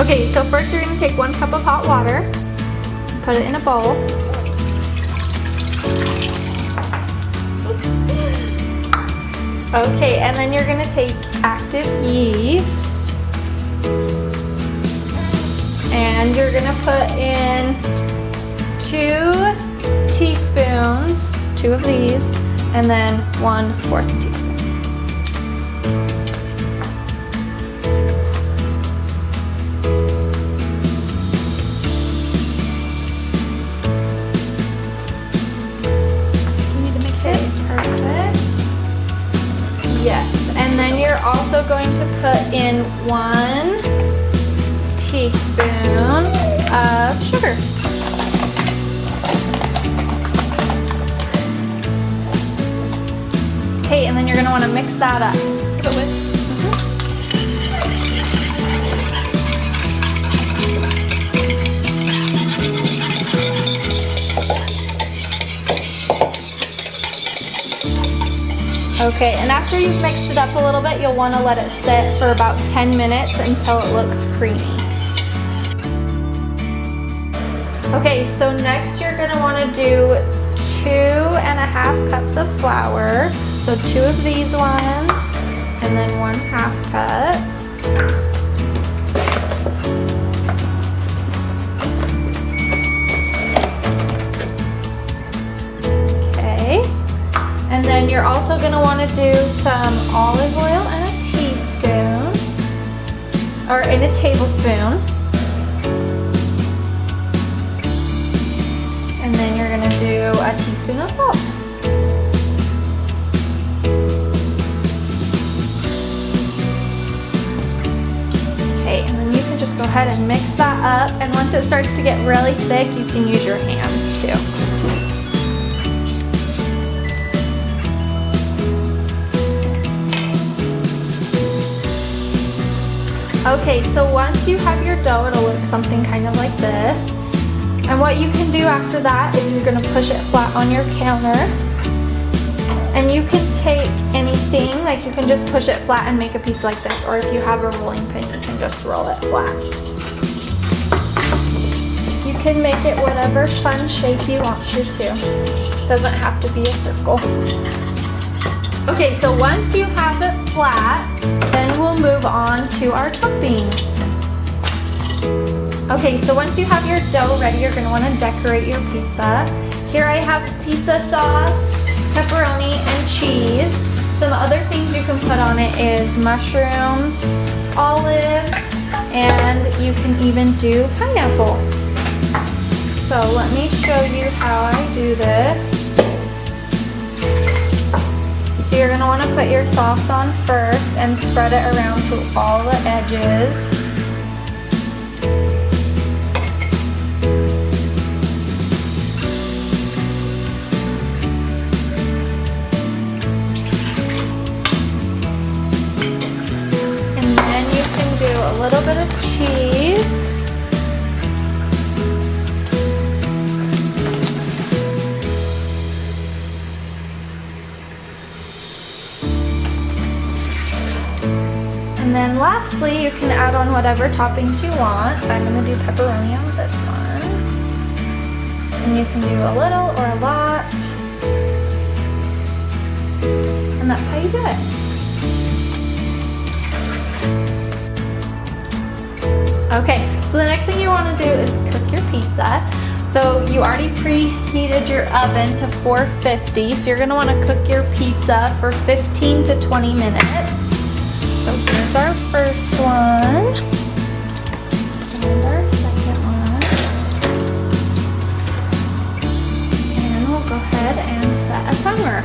Okay, so first you're gonna take 1 cup of hot water, put it in a bowl. Okay, and then you're gonna take active yeast, and you're gonna put in 2 teaspoons, 2 of these, and then 1/4 teaspoon. Yes, and then you're also going to put in 1 teaspoon of sugar. Okay, and then you're going to want to mix that up. Give it whisk. Okay, and after you've mixed it up a little bit, you'll want to let it sit for about 10 minutes until it looks creamy. Okay, so next you're going to want to do 2½ cups of flour. So 2 of these ones, and then 1/2 cup. And then you're also going to want to do some olive oil in a teaspoon, or in a tablespoon. And then you're going to do a teaspoon of salt. Okay, and then you can just go ahead and mix that up. And once it starts to get really thick, you can use your hands too. Okay, so once you have your dough, it'll look something kind of like this. And what you can do after that is you're going to push it flat on your counter. And you can take anything, like you can just push it flat and make a pizza like this. Or if you have a rolling pin, you can just roll it flat. You can make it whatever fun shape you want to. It doesn't have to be a circle. Okay, so once you have it flat, then we'll move on to our toppings. Okay, so once you have your dough ready, you're going to want to decorate your pizza. Here I have pizza sauce, pepperoni, and cheese. Some other things you can put on it is mushrooms, olives, and you can even do pineapple. So let me show you how I do this. So you're going to want to put your sauce on first and spread it around to all the edges. And then you can do a little bit of cheese. And then lastly, you can add on whatever toppings you want. I'm going to do pepperoni on this one. And you can do a little or a lot. And that's how you do it. Okay, so the next thing you want to do is cook your pizza. So you already preheated your oven to 450. So you're going to want to cook your pizza for 15 to 20 minutes. So here's our first one, and our second one, and we'll go ahead and set a timer.